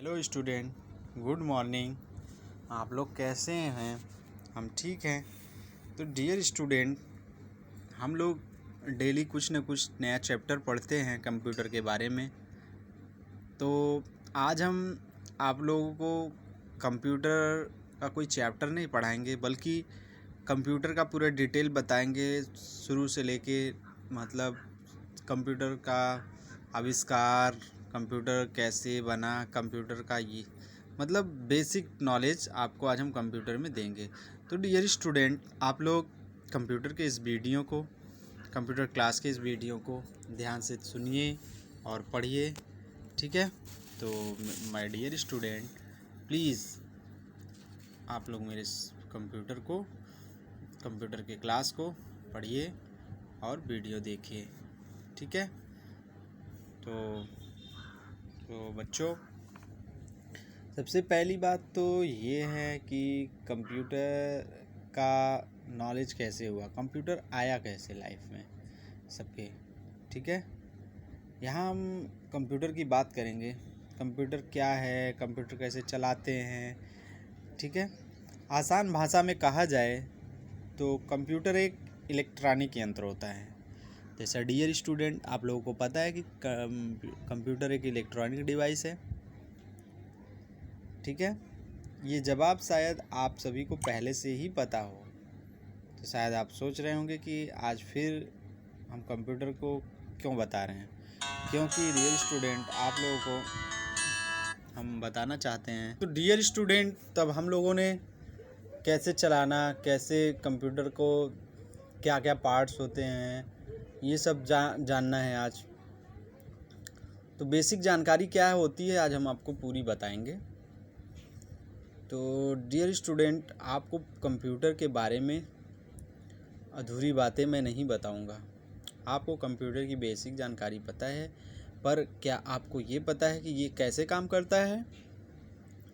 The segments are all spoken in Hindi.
Hello student, good morning. आप लोग कैसे हैं? हम ठीक हैं। तो डियर स्टूडेंट, हम लोग डेली कुछ न कुछ नया चैप्टर पढ़ते हैं कंप्यूटर के बारे में। तो आज हम आप लोगों को कंप्यूटर का कोई चैप्टर नहीं पढ़ाएंगे, बल्कि कंप्यूटर का पूरा डिटेल बताएंगे शुरू से लेके, मतलब कंप्यूटर का आविष्कार, कंप्यूटर कैसे बना, कंप्यूटर का ये मतलब बेसिक नॉलेज आपको आज हम कंप्यूटर में देंगे। तो डियर स्टूडेंट, आप लोग कंप्यूटर के इस वीडियो को, कंप्यूटर क्लास के इस वीडियो को ध्यान से सुनिए और पढ़िए, ठीक है? तो माय डियर स्टूडेंट, प्लीज़ आप लोग मेरे कंप्यूटर के क्लास को पढ़िए और वीडियो देखिए, ठीक है? तो बच्चों, सबसे पहली बात तो ये है कि कंप्यूटर का नॉलेज कैसे हुआ, कंप्यूटर आया कैसे लाइफ में सबके, ठीक है? यहाँ हम कंप्यूटर की बात करेंगे, कंप्यूटर क्या है, कंप्यूटर कैसे चलाते हैं, ठीक है? आसान भाषा में कहा जाए तो कंप्यूटर एक इलेक्ट्रॉनिक यंत्र होता है। जैसा डियर स्टूडेंट, आप लोगों को पता है कि कंप्यूटर एक इलेक्ट्रॉनिक डिवाइस है, ठीक है? ये जवाब शायद आप सभी को पहले से ही पता हो, तो शायद आप सोच रहे होंगे कि आज फिर हम कंप्यूटर को क्यों बता रहे हैं, क्योंकि डियर स्टूडेंट आप लोगों को हम बताना चाहते हैं। तो डियर स्टूडेंट, तब हम लोगों ने कैसे चलाना, कैसे कंप्यूटर को, क्या क्या पार्ट्स होते हैं, ये सब जानना है आज। तो बेसिक जानकारी क्या होती है आज हम आपको पूरी बताएंगे। तो डियर स्टूडेंट, आपको कंप्यूटर के बारे में अधूरी बातें मैं नहीं बताऊंगा। आपको कंप्यूटर की बेसिक जानकारी पता है, पर क्या आपको ये पता है कि ये कैसे काम करता है,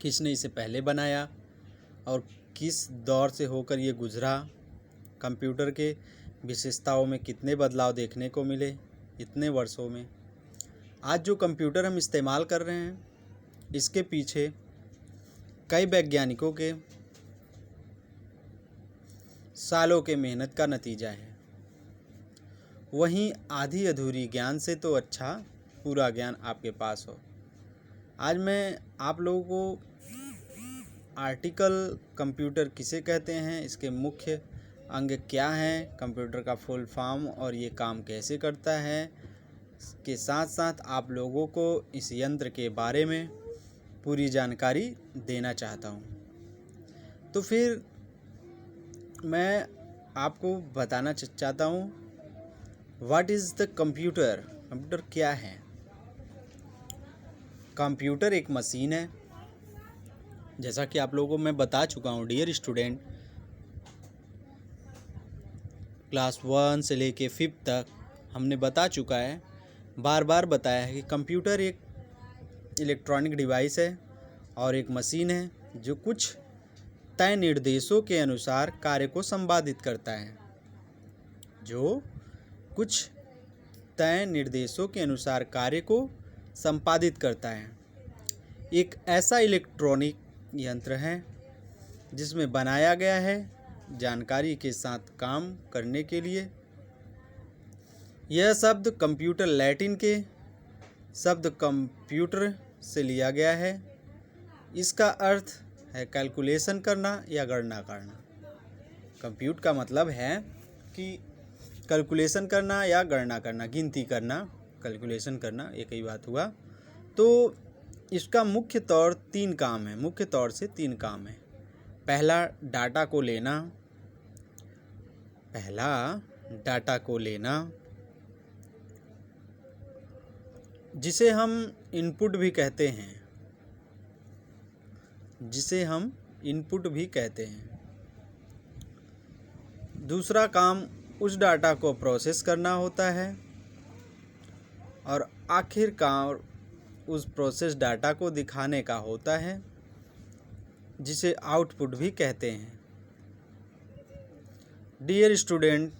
किसने इसे पहले बनाया और किस दौर से होकर ये गुजरा, कंप्यूटर के विशेषताओं में कितने बदलाव देखने को मिले इतने वर्षों में। आज जो कंप्यूटर हम इस्तेमाल कर रहे हैं, इसके पीछे कई वैज्ञानिकों के सालों के मेहनत का नतीजा है। वहीं आधी अधूरी ज्ञान से तो अच्छा पूरा ज्ञान आपके पास हो। आज मैं आप लोगों को आर्टिकल कंप्यूटर किसे कहते हैं, इसके मुख्य अंग क्या हैं, कंप्यूटर का फुल फॉर्म और ये काम कैसे करता है, के साथ साथ आप लोगों को इस यंत्र के बारे में पूरी जानकारी देना चाहता हूँ। तो फिर मैं आपको बताना चाहता हूँ, what is the computer. Computer क्या है? कंप्यूटर एक मशीन है, जैसा कि आप लोगों को मैं बता चुका हूँ डियर स्टूडेंट। क्लास 1 से लेके 5 तक हमने बता चुका है, बार बार बताया है कि कंप्यूटर एक इलेक्ट्रॉनिक डिवाइस है और एक मशीन है जो कुछ तय निर्देशों के अनुसार कार्य को संपादित करता है, जो कुछ तय निर्देशों के अनुसार कार्य को संपादित करता है। एक ऐसा इलेक्ट्रॉनिक यंत्र है जिसमें बनाया गया है जानकारी के साथ काम करने के लिए। यह शब्द कंप्यूटर लैटिन के शब्द कंप्यूटर से लिया गया है। इसका अर्थ है कैलकुलेशन करना या गणना करना। कंप्यूट का मतलब है कि कैलकुलेशन करना या गणना करना, गिनती करना, कैलकुलेशन करना, एक ही बात हुआ। तो इसका मुख्य तौर से तीन काम है। पहला डाटा को लेना, जिसे हम इनपुट भी कहते हैं, दूसरा काम उस डाटा को प्रोसेस करना होता है और आखिरकार उस प्रोसेस डाटा को दिखाने का होता है, जिसे आउटपुट भी कहते हैं। Dear student,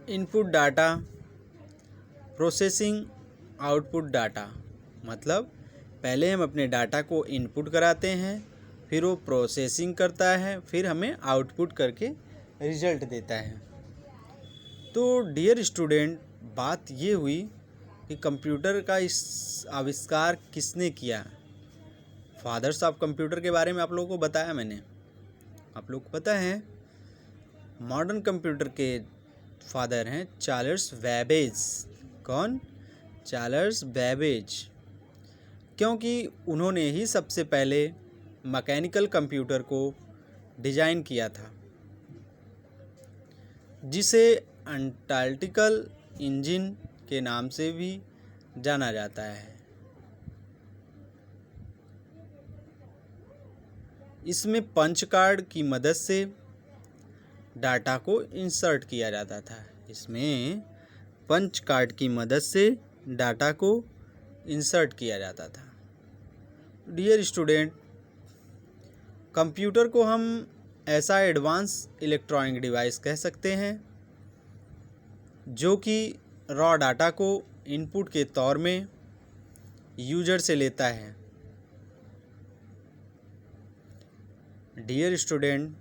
input data, processing, output data, मतलब पहले हम अपने डाटा को इनपुट कराते हैं, फिर वो प्रोसेसिंग करता है, फिर हमें आउटपुट करके रिजल्ट देता है। तो डियर स्टूडेंट, बात ये हुई कि कंप्यूटर का इस आविष्कार किसने किया। फादर्स ऑफ कंप्यूटर के बारे में आप लोगों को बताया मैंने। आप लोग को पता है मॉडर्न कंप्यूटर के फादर हैं चार्ल्स बैबेज। कौन? Charles Babbage. क्योंकि उन्होंने ही सबसे पहले मैकेनिकल कंप्यूटर को डिज़ाइन किया था, जिसे एनालिटिकल इंजन के नाम से भी जाना जाता है। इसमें पंच कार्ड की मदद से डाटा को इंसर्ट किया जाता था। इसमें पंच कार्ड की मदद से डाटा को इंसर्ट किया जाता था। डियर स्टूडेंट, कंप्यूटर को हम ऐसा एडवांस इलेक्ट्रॉनिक डिवाइस कह सकते हैं जो कि रॉ डाटा को इनपुट के तौर में यूजर से लेता है। डियर स्टूडेंट,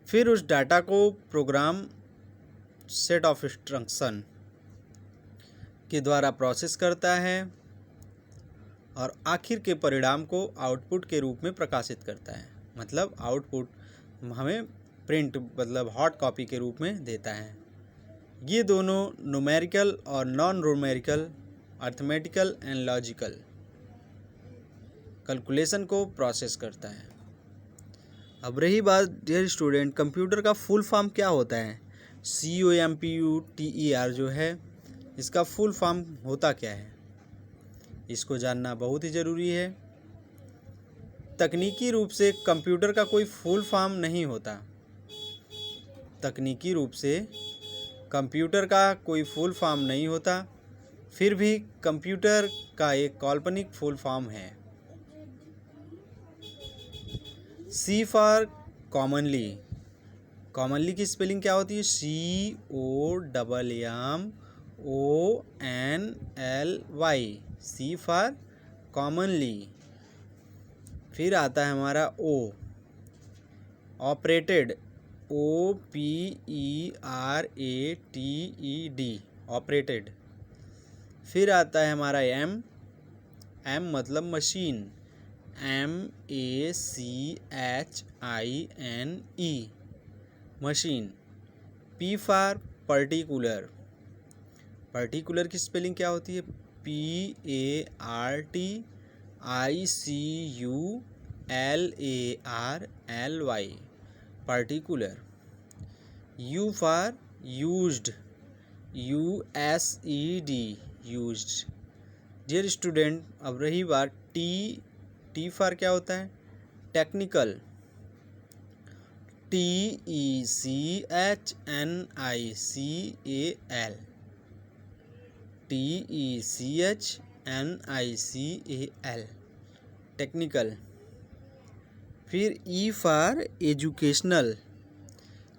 फिर उस डाटा को प्रोग्राम सेट ऑफ इंस्ट्रक्शन के द्वारा प्रोसेस करता है और आखिर के परिणाम को आउटपुट के रूप में प्रकाशित करता है। मतलब आउटपुट हमें प्रिंट मतलब हॉट कॉपी के रूप में देता है। ये दोनों न्यूमेरिकल और non numerical, arithmetical and logical calculation को प्रोसेस करता है। अब रही बात डियर स्टूडेंट, कंप्यूटर का फुल फॉर्म क्या होता है। COMPUTER जो है, इसका फुल फॉर्म होता क्या है, इसको जानना बहुत ही ज़रूरी है। तकनीकी रूप से कंप्यूटर का कोई फुल फॉर्म नहीं होता। तकनीकी रूप से कंप्यूटर का कोई फुल फॉर्म नहीं होता, फिर भी कंप्यूटर का एक काल्पनिक फुल फॉर्म है। C for commonly. कॉमनली की स्पेलिंग क्या होती है? COMMONLY। C for commonly. फिर आता है हमारा O, ऑपरेटेड, OPERATED, ऑपरेटेड। फिर आता है हमारा M मतलब machine, MACHINE, machine. P for particular. Particular की स्पेलिंग क्या होती है? PARTICULARLY, particular. U for used, USED, used. Dear student, अब रही बात T फॉर क्या होता है? Technical, TECHNICAL, technical. फिर E for educational,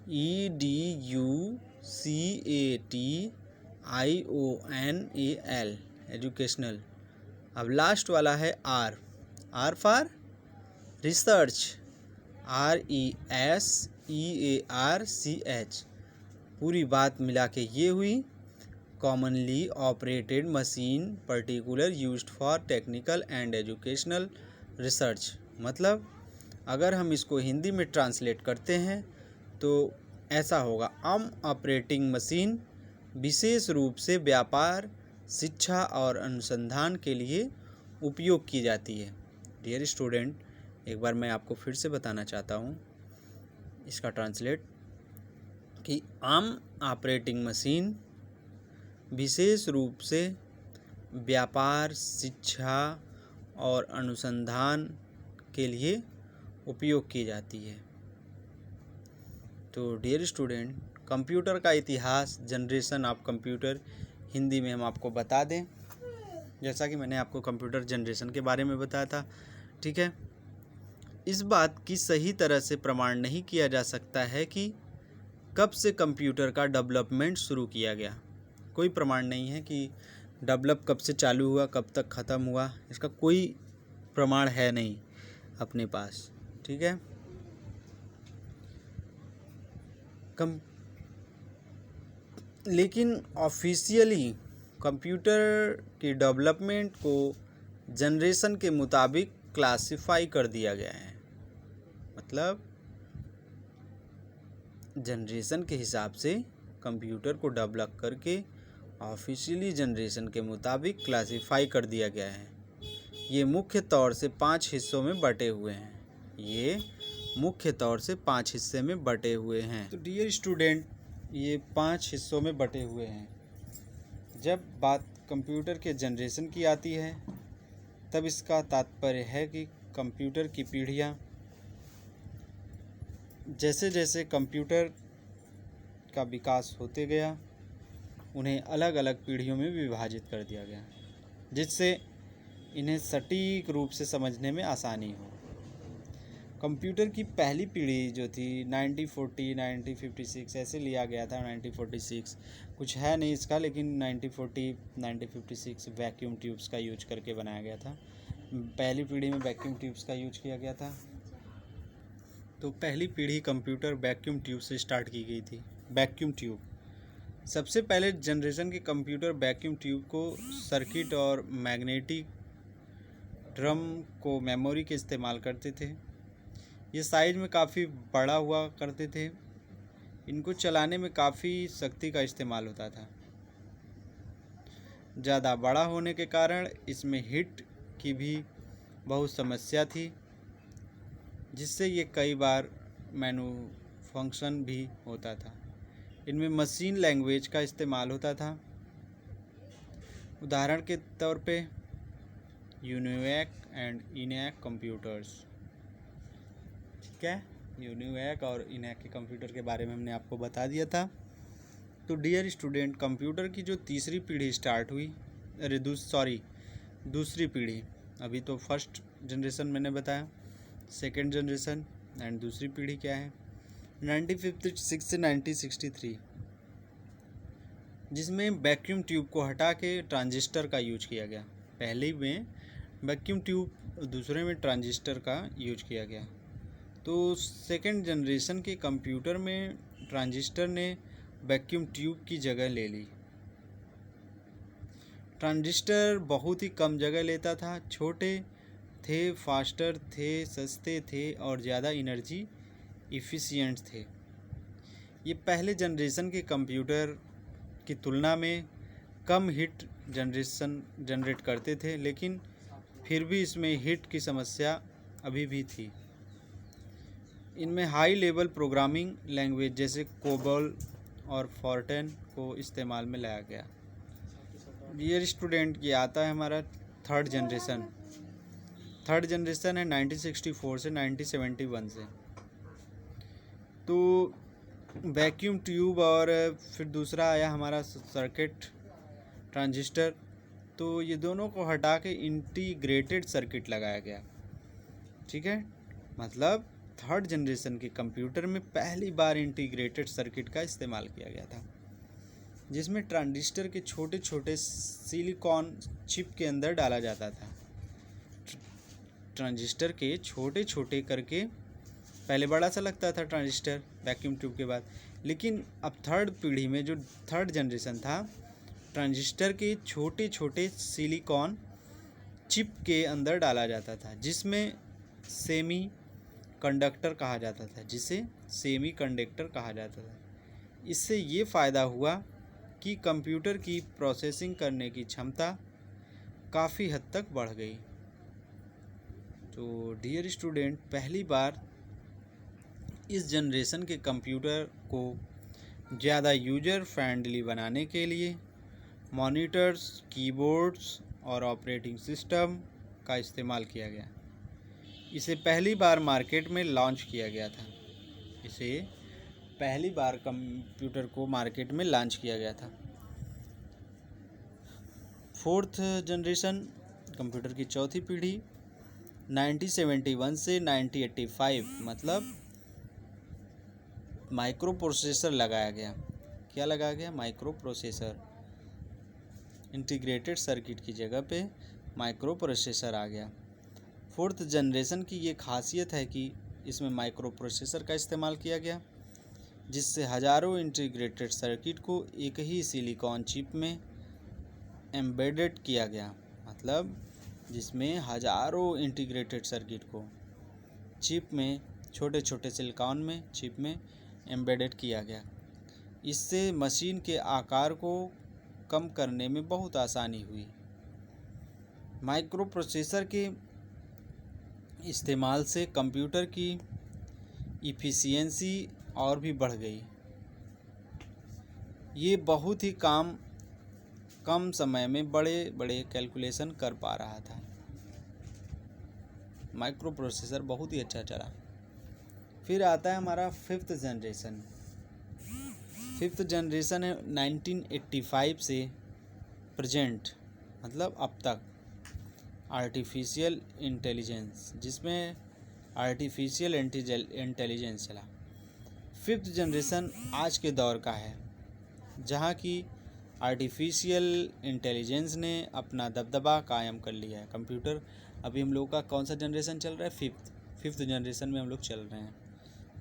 EDUCATIONAL, educational. अब लास्ट वाला है R फॉर रिसर्च, RESEARCH। पूरी बात मिला के ये हुई commonly operated machine, particular, used for technical and educational research. मतलब अगर हम इसको हिंदी में ट्रांसलेट करते हैं तो ऐसा होगा, ऑपरेटिंग मशीन विशेष रूप से व्यापार, शिक्षा और अनुसंधान के लिए उपयोग की जाती है। डियर स्टूडेंट, एक बार मैं आपको फिर से बताना चाहता हूँ इसका ट्रांसलेट कि ऑपरेटिंग मशीन विशेष रूप से व्यापार, शिक्षा और अनुसंधान के लिए उपयोग की जाती है। तो डियर स्टूडेंट, कंप्यूटर का इतिहास, जनरेशन ऑफ कंप्यूटर, हिंदी में हम आपको बता दें, जैसा कि मैंने आपको कंप्यूटर जनरेशन के बारे में बताया था। ठीक है, इस बात की सही तरह से प्रमाण नहीं किया जा सकता है कि कब से कंप्यूटर का डेवलपमेंट शुरू किया गया। कोई प्रमाण नहीं है कि डेवलप कब से चालू हुआ, कब तक ख़त्म हुआ, इसका कोई प्रमाण है नहीं अपने पास। ठीक है। लेकिन ऑफिशियली कंप्यूटर की डेवलपमेंट को जनरेशन के मुताबिक क्लासिफाई कर दिया गया है। मतलब जनरेशन के हिसाब से कंप्यूटर को डेवलप करके ऑफिशियली जनरेशन के मुताबिक क्लासिफाई कर दिया गया है। ये मुख्य तौर से 5 हिस्सों में बटे हुए हैं। ये मुख्य तौर से 5 हिस्से में बटे हुए हैं। तो डियर स्टूडेंट, ये 5 हिस्सों में बटे हुए हैं। जब बात कंप्यूटर के जनरेशन की आती है तब इसका तात्पर्य है कि कंप्यूटर की पीढ़ियाँ, जैसे जैसे कंप्यूटर का विकास होते गया उन्हें अलग अलग पीढ़ियों में विभाजित कर दिया गया, जिससे इन्हें सटीक रूप से समझने में आसानी हो। कंप्यूटर की पहली पीढ़ी जो थी 1940 1956 ऐसे लिया गया था। 1946 कुछ है नहीं इसका, लेकिन 1940 1956 वैक्यूम ट्यूब्स का यूज करके बनाया गया था। पहली पीढ़ी में वैक्यूम ट्यूब्स का यूज किया गया था। तो पहली पीढ़ी कंप्यूटर वैक्यूम ट्यूब से स्टार्ट की गई थी। वैक्यूम ट्यूब सबसे पहले जनरेशन के कंप्यूटर वैक्यूम ट्यूब को सर्किट और मैग्नेटिक ड्रम को मेमोरी के इस्तेमाल करते थे। ये साइज में काफ़ी बड़ा हुआ करते थे। इनको चलाने में काफ़ी शक्ति का इस्तेमाल होता था। ज़्यादा बड़ा होने के कारण इसमें हीट की भी बहुत समस्या थी, जिससे ये कई बार मैन्युफंक्शन भी होता था। इनमें मशीन लैंग्वेज का इस्तेमाल होता था। उदाहरण के तौर पे यूनिवैक एंड इनैक कंप्यूटर्स। ठीक है, यूनिवैक और इनैक के कंप्यूटर के बारे में हमने आपको बता दिया था। तो डियर स्टूडेंट, कंप्यूटर की जो तीसरी पीढ़ी स्टार्ट हुई, दूसरी पीढ़ी, अभी तो फर्स्ट जनरेशन मैंने बताया, सेकेंड जनरेशन एंड दूसरी पीढ़ी क्या है 1956 से 1963, जिसमें वैक्यूम ट्यूब को हटा के ट्रांजिस्टर का यूज किया गया। पहले में वैक्यूम ट्यूब, दूसरे में ट्रांजिस्टर का यूज किया गया। तो सेकेंड जनरेशन के कंप्यूटर में ट्रांजिस्टर ने वैक्यूम ट्यूब की जगह ले ली। ट्रांजिस्टर बहुत ही कम जगह लेता था, छोटे थे, फास्टर थे, सस्ते थे और ज़्यादा एनर्जी इफ़िशियंट थे। ये पहले जनरेशन के कंप्यूटर की तुलना में कम हीट जनरेट करते थे, लेकिन फिर भी इसमें हीट की समस्या अभी भी थी। इनमें हाई लेवल प्रोग्रामिंग लैंग्वेज जैसे कोबोल और फॉर्टेन को इस्तेमाल में लाया गया। डियर स्टूडेंट, ये आता है हमारा थर्ड जनरेशन है 1964 से 1971 से। तो वैक्यूम ट्यूब और फिर दूसरा आया हमारा सर्किट ट्रांजिस्टर। तो ये दोनों को हटा के इंटीग्रेटेड सर्किट लगाया गया। ठीक है, मतलब थर्ड जनरेशन के कंप्यूटर में पहली बार इंटीग्रेटेड सर्किट का इस्तेमाल किया गया था, जिसमें ट्रांजिस्टर के छोटे छोटे सिलिकॉन चिप के अंदर डाला जाता था। ट्रांजिस्टर के छोटे छोटे करके पहले बड़ा सा लगता था ट्रांजिस्टर वैक्यूम ट्यूब के बाद, लेकिन अब थर्ड पीढ़ी में जो थर्ड जनरेशन था, ट्रांजिस्टर के छोटे छोटे सिलिकॉन चिप के अंदर डाला जाता था, जिसमें सेमी कंडक्टर कहा जाता था। इससे ये फ़ायदा हुआ कि कंप्यूटर की प्रोसेसिंग करने की क्षमता काफ़ी हद तक बढ़ गई। तो डियर स्टूडेंट, पहली बार इस जनरेशन के कंप्यूटर को ज़्यादा यूज़र फ्रेंडली बनाने के लिए मॉनिटर्स, कीबोर्ड्स और ऑपरेटिंग सिस्टम का इस्तेमाल किया गया। इसे पहली बार मार्केट में लॉन्च किया गया था। कंप्यूटर को मार्केट में लॉन्च किया गया था। फोर्थ जनरेशन कंप्यूटर की चौथी पीढ़ी 1971 से 1985, मतलब माइक्रो प्रोसेसर लगाया गया। क्या लगाया गया? Micro processor. इंटीग्रेटेड सर्किट की जगह पे माइक्रो प्रोसेसर आ गया। फोर्थ जनरेशन की ये खासियत है कि इसमें माइक्रो प्रोसेसर का इस्तेमाल किया गया, जिससे हज़ारों इंटीग्रेटेड सर्किट को एक ही सिलिकॉन चिप में एम्बेडेड किया गया। मतलब जिसमें हज़ारों इंटीग्रेटेड सर्किट को चिप में, छोटे छोटे सिलिकॉन में चिप में एम्बेडेड किया गया। इससे मशीन के आकार को कम करने में बहुत आसानी हुई। माइक्रो प्रोसेसर के इस्तेमाल से कंप्यूटर की इफ़िशियंसी और भी बढ़ गई। ये बहुत ही कम समय में बड़े बड़े कैलकुलेशन कर पा रहा था। माइक्रो प्रोसेसर बहुत ही अच्छा चला। फिर आता है हमारा फिफ्थ जनरेशन। फिफ्थ जनरेशन है 1985 से प्रेजेंट, मतलब अब तक, आर्टिफिशियल इंटेलिजेंस, जिसमें आर्टिफिशियल इंटेलिजेंस चला। फिफ्थ जनरेशन आज के दौर का है, जहाँ की आर्टिफिशियल इंटेलिजेंस ने अपना दबदबा कायम कर लिया है। कंप्यूटर अभी हम लोग का कौन सा जनरेशन चल रहा है? फिफ्थ जनरेशन में हम लोग चल रहे हैं।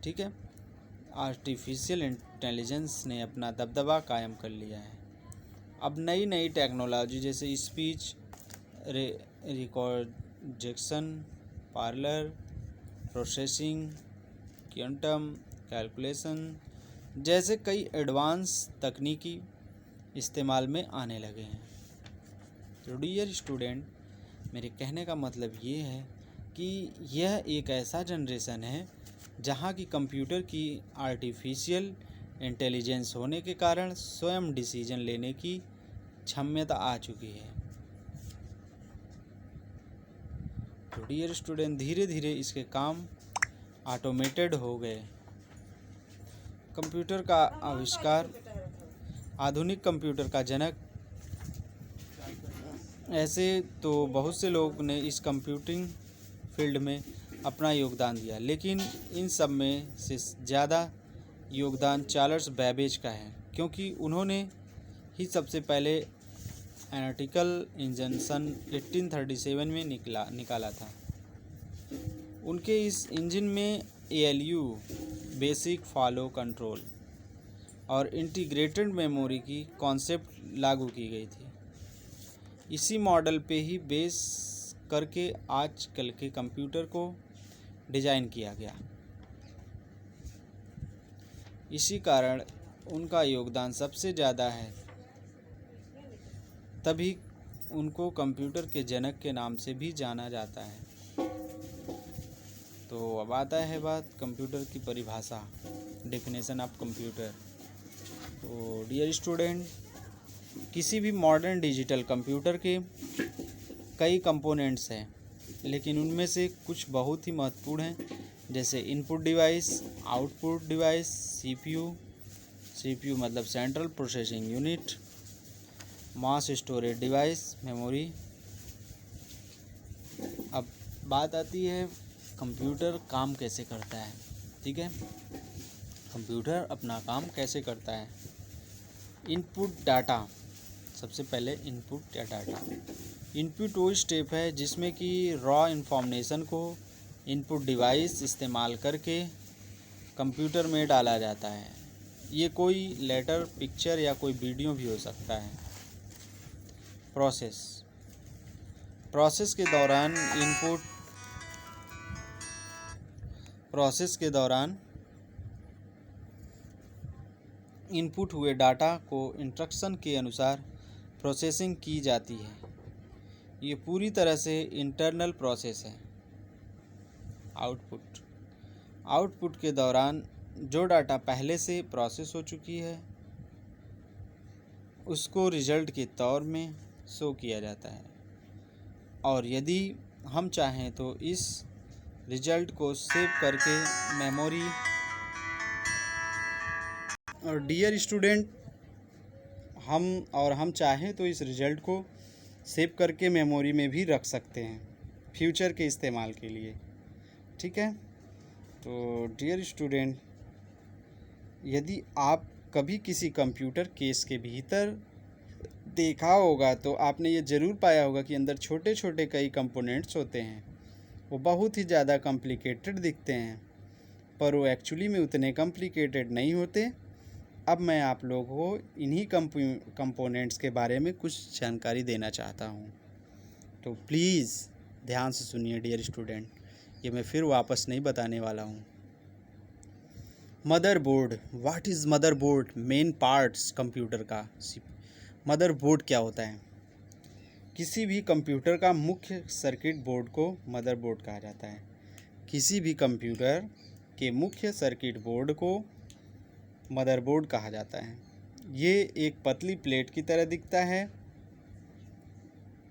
ठीक है, आर्टिफिशियल इंटेलिजेंस ने अपना दबदबा कायम कर लिया है। अब नई नई टेक्नोलॉजी जैसे speech recognition, parlour processing, quantum calculation जैसे कई एडवांस तकनीकी इस्तेमाल में आने लगे हैं। तो डियर स्टूडेंट, मेरे कहने का मतलब ये है कि यह एक ऐसा जनरेशन है जहाँ की कंप्यूटर की आर्टिफिशियल इंटेलिजेंस होने के कारण स्वयं डिसीजन लेने की क्षमता आ चुकी है। तो डियर स्टूडेंट, धीरे धीरे इसके काम ऑटोमेटेड हो गए। कंप्यूटर का आविष्कार आधुनिक कंप्यूटर का जनक। ऐसे तो बहुत से लोग ने इस कंप्यूटिंग फील्ड में अपना योगदान दिया, लेकिन इन सब में से ज़्यादा योगदान चार्ल्स बैबेज का है, क्योंकि उन्होंने ही सबसे पहले एनालिटिकल इंजन सन 1837 में निकाला था। उनके इस इंजन में ALU बेसिक फॉलो कंट्रोल और इंटीग्रेटेड मेमोरी की कॉन्सेप्ट लागू की गई थी। इसी मॉडल पे ही बेस करके आजकल के कंप्यूटर को डिज़ाइन किया गया। इसी कारण उनका योगदान सबसे ज़्यादा है, तभी उनको कंप्यूटर के जनक के नाम से भी जाना जाता है। तो अब आता है बात कंप्यूटर की परिभाषा, डेफिनेशन ऑफ कंप्यूटर। तो डियर स्टूडेंट, किसी भी मॉडर्न डिजिटल कंप्यूटर के कई कंपोनेंट्स हैं, लेकिन उनमें से कुछ बहुत ही महत्वपूर्ण हैं, जैसे input device, output device, CPU मतलब central processing unit, mass storage device, memory. अब बात आती है कंप्यूटर काम कैसे करता है। ठीक है, कंप्यूटर अपना काम कैसे करता है। इनपुट डाटा, सबसे पहले इनपुट या डाटा। इनपुट वो स्टेप है जिसमें कि रॉ इन्फॉर्मेशन को इनपुट डिवाइस इस्तेमाल करके कंप्यूटर में डाला जाता है। ये कोई लेटर, पिक्चर या कोई वीडियो भी हो सकता है। प्रोसेस के दौरान इनपुट हुए डाटा को इंस्ट्रक्शन के अनुसार प्रोसेसिंग की जाती है। ये पूरी तरह से इंटरनल प्रोसेस है। आउटपुट के दौरान जो डाटा पहले से प्रोसेस हो चुकी है उसको रिजल्ट के तौर में शो किया जाता है, और यदि हम चाहें तो इस रिजल्ट को सेव करके मेमोरी, और डियर स्टूडेंट, हम चाहें तो इस रिजल्ट को सेव करके मेमोरी में भी रख सकते हैं फ्यूचर के इस्तेमाल के लिए। ठीक है, तो डियर स्टूडेंट, यदि आप कभी किसी कंप्यूटर केस के भीतर देखा होगा तो आपने ये ज़रूर पाया होगा कि अंदर छोटे छोटे कई कंपोनेंट्स होते हैं। वो बहुत ही ज़्यादा कॉम्प्लिकेटेड दिखते हैं, पर वो एक्चुअली में उतने कॉम्प्लिकेटेड नहीं होते। अब मैं आप लोगों को इन्हीं कंपोनेंट्स के बारे में कुछ जानकारी देना चाहता हूँ। तो प्लीज़ ध्यान से सुनिए डियर स्टूडेंट, ये मैं फिर वापस नहीं बताने वाला हूँ। Motherboard, what is motherboard? Main parts computer का। मदरबोर्ड क्या होता है? किसी भी कंप्यूटर का मुख्य सर्किट बोर्ड को मदरबोर्ड कहा जाता है। किसी भी कंप्यूटर के मुख्य सर्किट बोर्ड को मदरबोर्ड कहा जाता है। ये एक पतली प्लेट की तरह दिखता है,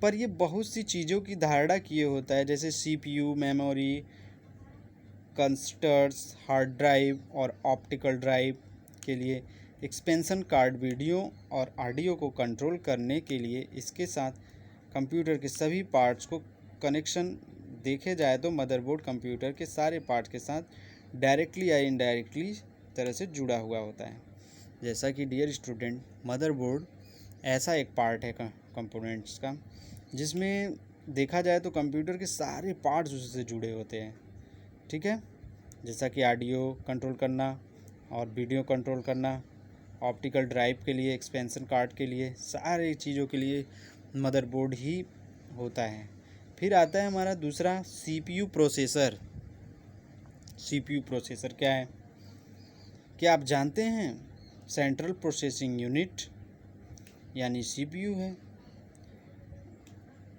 पर ये बहुत सी चीज़ों की धारणा किए होता है, जैसे सीपीयू, मेमोरी, कंस्टर्स, हार्ड ड्राइव और ऑप्टिकल ड्राइव के लिए एक्सपेंशन कार्ड वीडियो और ऑडियो को कंट्रोल करने के लिए इसके साथ कंप्यूटर के सभी पार्ट्स को कनेक्शन देखे जाए तो मदरबोर्ड कंप्यूटर के सारे पार्ट्स के साथ डायरेक्टली या इनडायरेक्टली तरह से जुड़ा हुआ होता है। जैसा कि डियर स्टूडेंट, मदरबोर्ड ऐसा एक पार्ट है कंपोनेंट्स का जिसमें देखा जाए तो कंप्यूटर के सारे पार्ट्स उससे जुड़े होते हैं। ठीक है, जैसा कि ऑडियो कंट्रोल करना और वीडियो कंट्रोल करना, ऑप्टिकल ड्राइव के लिए, एक्सपेंशन कार्ड के लिए, सारी चीज़ों के लिए मदरबोर्ड ही होता है। फिर आता है हमारा दूसरा सीपीयू प्रोसेसर। सीपीयू प्रोसेसर क्या है? क्या आप जानते हैं? सेंट्रल प्रोसेसिंग यूनिट यानी सीपीयू है।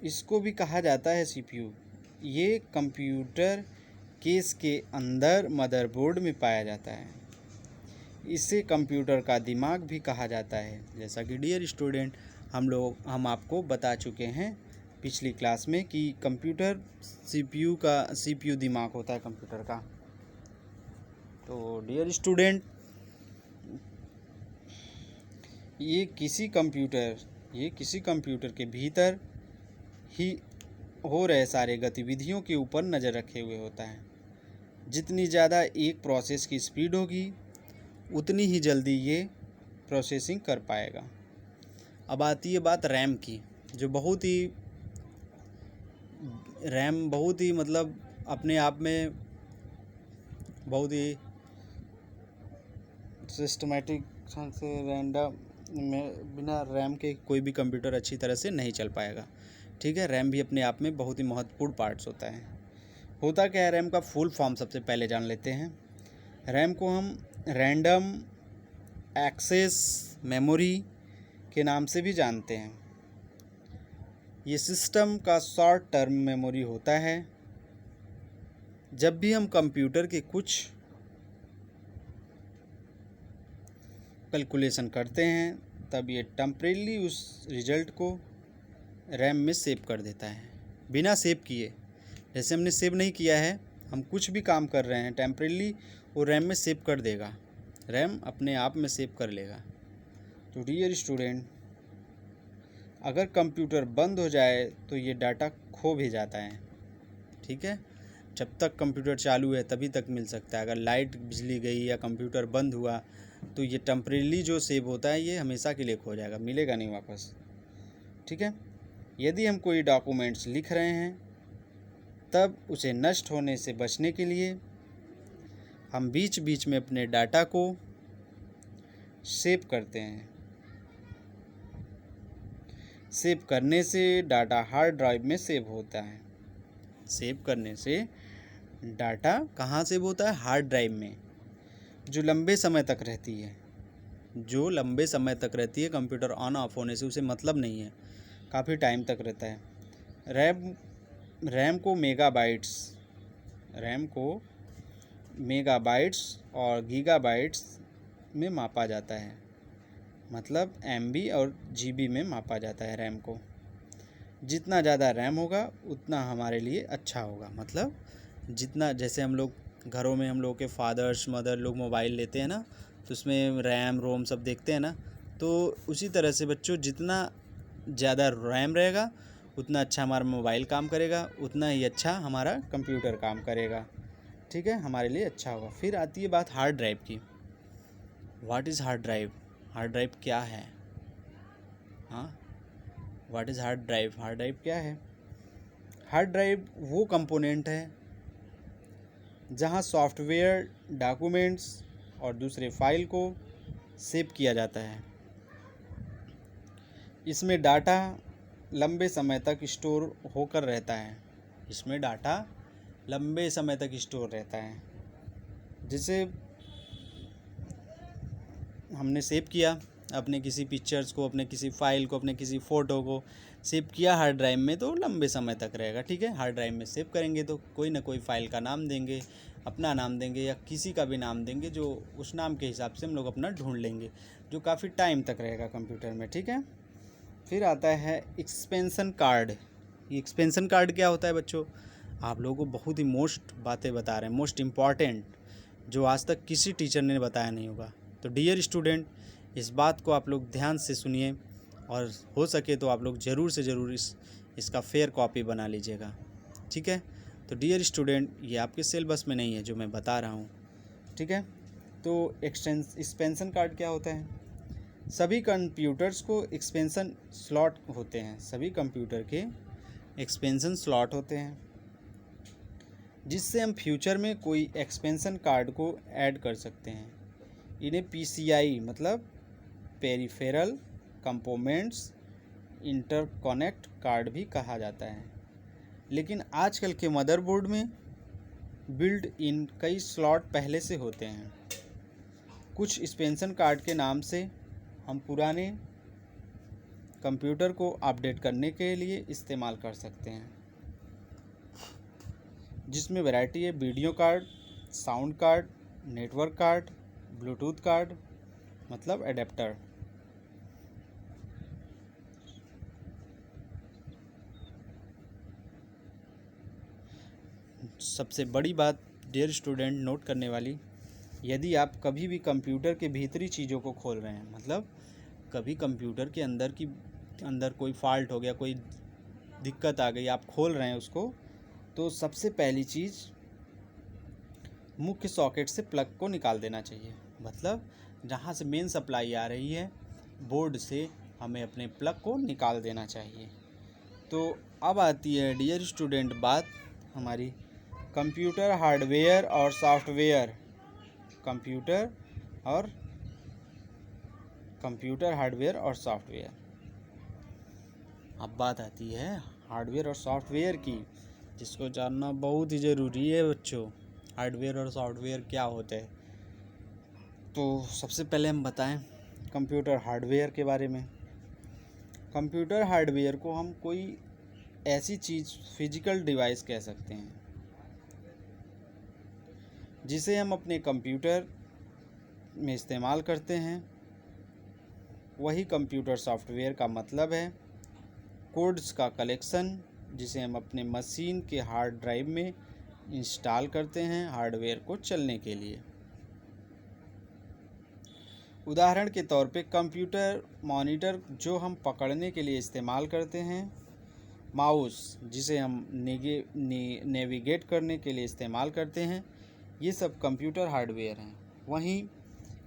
इसको भी कहा जाता है सीपीयू। ये कंप्यूटर केस के अंदर मदरबोर्ड में पाया जाता है। इसे कंप्यूटर का दिमाग भी कहा जाता है। जैसा कि डियर स्टूडेंट हम आपको बता चुके हैं पिछली क्लास में कि कंप्यूटर सीपीयू दिमाग होता है कंप्यूटर का। तो डियर स्टूडेंट, ये किसी कंप्यूटर के भीतर ही हो रहे सारे गतिविधियों के ऊपर नज़र रखे हुए होता है। जितनी ज़्यादा एक प्रोसेस की स्पीड होगी उतनी ही जल्दी ये प्रोसेसिंग कर पाएगा। अब आती है बात रैम की, जो बहुत ही मतलब अपने आप में बहुत ही सिस्टमेटिक से रैंडम में बिना रैम के कोई भी कंप्यूटर अच्छी तरह से नहीं चल पाएगा। ठीक है, रैम भी अपने आप में बहुत ही महत्वपूर्ण पार्ट्स होता है। होता क्या है, रैम का फुल फॉर्म सबसे पहले जान लेते हैं। रैम को हम रैंडम एक्सेस मेमोरी के नाम से भी जानते हैं। ये सिस्टम का शॉर्ट टर्म मेमोरी होता है। जब भी हम कंप्यूटर के कुछ कैलकुलेशन करते हैं तब ये टेम्परेली उस रिजल्ट को रैम में सेव कर देता है बिना सेव किए। जैसे हमने सेव नहीं किया है, हम कुछ भी काम कर रहे हैं, टेम्परेली वो रैम में सेव कर देगा, रैम अपने आप में सेव कर लेगा। तो डियर स्टूडेंट, अगर कंप्यूटर बंद हो जाए तो ये डाटा खो भी जाता है। ठीक है, जब तक कंप्यूटर चालू है तभी तक मिल सकता है। अगर लाइट बिजली गई या कंप्यूटर बंद हुआ तो ये टेम्परेली जो सेव होता है ये हमेशा के लिए खो जाएगा, मिलेगा नहीं वापस। ठीक है, यदि हम कोई डॉक्यूमेंट्स लिख रहे हैं तब उसे नष्ट होने से बचने के लिए हम बीच बीच में अपने डाटा को सेव करते हैं। सेव करने से डाटा हार्ड ड्राइव में सेव होता है। सेव करने से डाटा कहाँ सेव होता है? हार्ड ड्राइव में, जो लंबे समय तक रहती है। जो लंबे समय तक रहती है, कंप्यूटर ऑन ऑफ होने से उसे मतलब नहीं है, काफ़ी टाइम तक रहता है। रैम को मेगाबाइट्स और गीगाबाइट्स में मापा जाता है, मतलब एमबी और जीबी में मापा जाता है रैम को। जितना ज़्यादा रैम होगा उतना हमारे लिए अच्छा होगा। मतलब जितना, जैसे हम लोग घरों में हम लोग के फादर्स मदर लोग मोबाइल लेते हैं ना, तो उसमें रैम रोम सब देखते हैं ना, तो उसी तरह से बच्चों जितना ज़्यादा रैम रहेगा उतना अच्छा हमारा मोबाइल काम करेगा, उतना ही अच्छा हमारा कंप्यूटर काम करेगा। ठीक है, हमारे लिए अच्छा होगा। फिर आती है बात हार्ड ड्राइव की। What is hard drive? Hard drive क्या है? हाँ, what is hard drive? Hard drive क्या है? हार्ड ड्राइव वो कंपोनेंट है जहाँ सॉफ्टवेयर, डॉक्यूमेंट्स और दूसरे फाइल को सेव किया जाता है। इसमें डाटा लंबे समय तक स्टोर होकर रहता है। इसमें डाटा लंबे समय तक स्टोर रहता है। जिसे हमने सेव किया, अपने किसी पिक्चर्स को, अपने किसी फाइल को, अपने किसी फ़ोटो को सेव किया हार्ड ड्राइव में, तो लंबे समय तक रहेगा। ठीक है, हार्ड ड्राइव में सेव करेंगे तो कोई ना कोई फ़ाइल का नाम देंगे, अपना नाम देंगे या किसी का भी नाम देंगे, जो उस नाम के हिसाब से हम लोग अपना ढूंढ लेंगे, जो काफ़ी टाइम तक रहेगा कंप्यूटर में। ठीक है, फिर आता है एक्सपेंशन कार्ड। ये एक्सपेंशन कार्ड क्या होता है बच्चों? आप लोगों को बहुत ही मोस्ट बातें बता रहे हैं, मोस्ट इम्पॉर्टेंट, जो आज तक किसी टीचर ने बताया नहीं होगा। तो डियर स्टूडेंट, इस बात को आप लोग ध्यान से सुनिए और हो सके तो आप लोग ज़रूर से ज़रूर इसका फेयर कॉपी बना लीजिएगा। ठीक है, तो डियर स्टूडेंट, ये आपके सिलेबस में नहीं है जो मैं बता रहा हूँ। ठीक है, तो एक्सपेंशन कार्ड क्या होता है? सभी कंप्यूटर्स को एक्सपेंशन स्लॉट होते हैं। सभी कंप्यूटर के एक्सपेंशन स्लॉट होते हैं, जिससे हम फ्यूचर में कोई एक्सपेंशन कार्ड को ऐड कर सकते हैं। इन्हें PCI मतलब पेरिफेरल कंपोनेंट्स इंटरकनेक्ट कार्ड भी कहा जाता है। लेकिन आजकल के मदरबोर्ड में बिल्ड इन कई स्लॉट पहले से होते हैं। कुछ एक्सपेंशन कार्ड के नाम से हम पुराने कंप्यूटर को अपडेट करने के लिए इस्तेमाल कर सकते हैं, जिसमें वैरायटी है video card, sound card, network card, Bluetooth card मतलब एडेप्टर। सबसे बड़ी बात डियर स्टूडेंट नोट करने वाली, यदि आप कभी भी कंप्यूटर के भीतरी चीज़ों को खोल रहे हैं, मतलब कभी कंप्यूटर के अंदर कोई फॉल्ट हो गया, कोई दिक्कत आ गई, आप खोल रहे हैं उसको, तो सबसे पहली चीज़ मुख्य सॉकेट से प्लग को निकाल देना चाहिए। मतलब जहाँ से मेन सप्लाई आ रही है बोर्ड से, हमें अपने प्लग को निकाल देना चाहिए। तो अब आती है डियर स्टूडेंट बात हमारी कंप्यूटर हार्डवेयर और सॉफ्टवेयर, कंप्यूटर हार्डवेयर और सॉफ्टवेयर। अब बात आती है हार्डवेयर और सॉफ्टवेयर की, जिसको जानना बहुत ही ज़रूरी है बच्चों। हार्डवेयर और सॉफ्टवेयर क्या होते हैं? तो सबसे पहले हम बताएं कंप्यूटर हार्डवेयर के बारे में। कंप्यूटर हार्डवेयर को हम कोई ऐसी चीज़, फिजिकल डिवाइस कह सकते हैं, जिसे हम अपने कंप्यूटर में इस्तेमाल करते हैं। वही कंप्यूटर सॉफ्टवेयर का मतलब है कोड्स का कलेक्शन, जिसे हम अपने मशीन के हार्ड ड्राइव में इंस्टॉल करते हैं हार्डवेयर को चलने के लिए। उदाहरण के तौर पे कंप्यूटर मॉनिटर जो हम पकड़ने के लिए इस्तेमाल करते हैं, माउस जिसे हम नेविगेट करने के लिए इस्तेमाल करते हैं, ये सब कंप्यूटर हार्डवेयर हैं। वहीं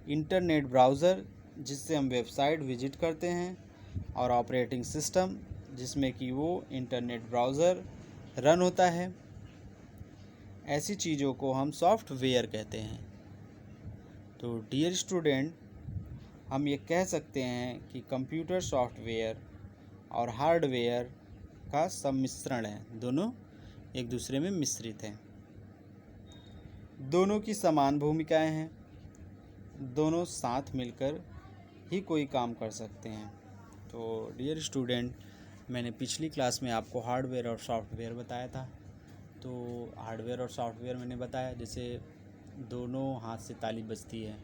इंटरनेट ब्राउज़र जिससे हम वेबसाइट विजिट करते हैं, और ऑपरेटिंग सिस्टम जिसमें कि वो इंटरनेट ब्राउज़र रन होता है, ऐसी चीज़ों को हम सॉफ्टवेयर कहते हैं। तो डियर स्टूडेंट, हम ये कह सकते हैं कि कंप्यूटर सॉफ्टवेयर और हार्डवेयर का सम्मिश्रण है, दोनों एक दूसरे में मिश्रित हैं। दोनों की समान भूमिकाएं हैं, दोनों साथ मिलकर ही कोई काम कर सकते हैं। तो डियर स्टूडेंट, मैंने पिछली क्लास में आपको हार्डवेयर और सॉफ्टवेयर बताया था। तो हार्डवेयर और सॉफ्टवेयर मैंने बताया, जैसे दोनों हाथ से ताली बजती है,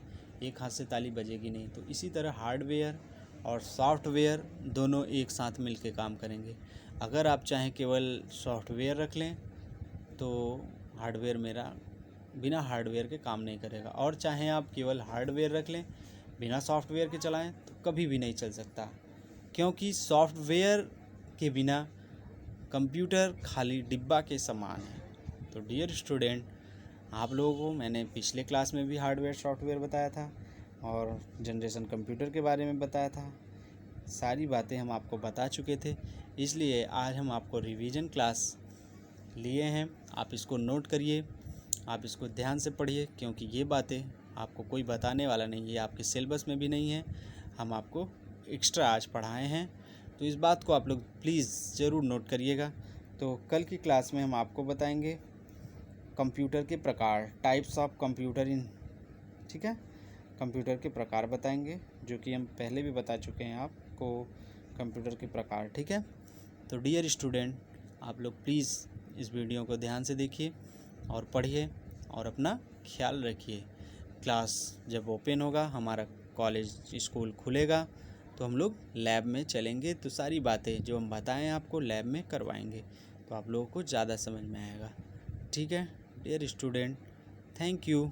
एक हाथ से ताली बजेगी नहीं, तो इसी तरह हार्डवेयर और सॉफ्टवेयर दोनों एक साथ मिलकर काम करेंगे। अगर आप चाहें केवल सॉफ्टवेयर रख लें तो हार्डवेयर मेरा बिना हार्डवेयर के काम नहीं करेगा, और चाहें आप केवल हार्डवेयर रख लें बिना सॉफ्टवेयर के चलाएं तो कभी भी नहीं चल सकता, क्योंकि सॉफ्टवेयर के बिना कंप्यूटर खाली डिब्बा के समान है। तो डियर स्टूडेंट, आप लोगों को मैंने पिछले क्लास में भी हार्डवेयर सॉफ्टवेयर बताया था और जनरेशन कंप्यूटर के बारे में बताया था। सारी बातें हम आपको बता चुके थे, इसलिए आज हम आपको रिवीजन क्लास लिए हैं। आप इसको नोट करिए, आप इसको ध्यान से पढ़िए, क्योंकि ये बातें आपको कोई बताने वाला नहीं है, आपके सिलेबस में भी नहीं है, हम आपको एक्स्ट्रा आज पढ़ाए हैं। तो इस बात को आप लोग प्लीज़ ज़रूर नोट करिएगा। तो कल की क्लास में हम आपको बताएंगे कंप्यूटर के प्रकार, टाइप्स ऑफ कंप्यूटर इन, ठीक है, कंप्यूटर के प्रकार बताएंगे, जो कि हम पहले भी बता चुके हैं आपको कंप्यूटर के प्रकार, ठीक है। तो डियर स्टूडेंट, आप लोग प्लीज़ इस वीडियो को ध्यान से देखिए और पढ़िए और अपना ख्याल रखिए। क्लास जब ओपन होगा, हमारा कॉलेज स्कूल खुलेगा, तो हम लोग लैब में चलेंगे, तो सारी बातें जो हम बताएं आपको लैब में करवाएंगे, तो आप लोगों को ज़्यादा समझ में आएगा, ठीक है डियर स्टूडेंट। Thank you.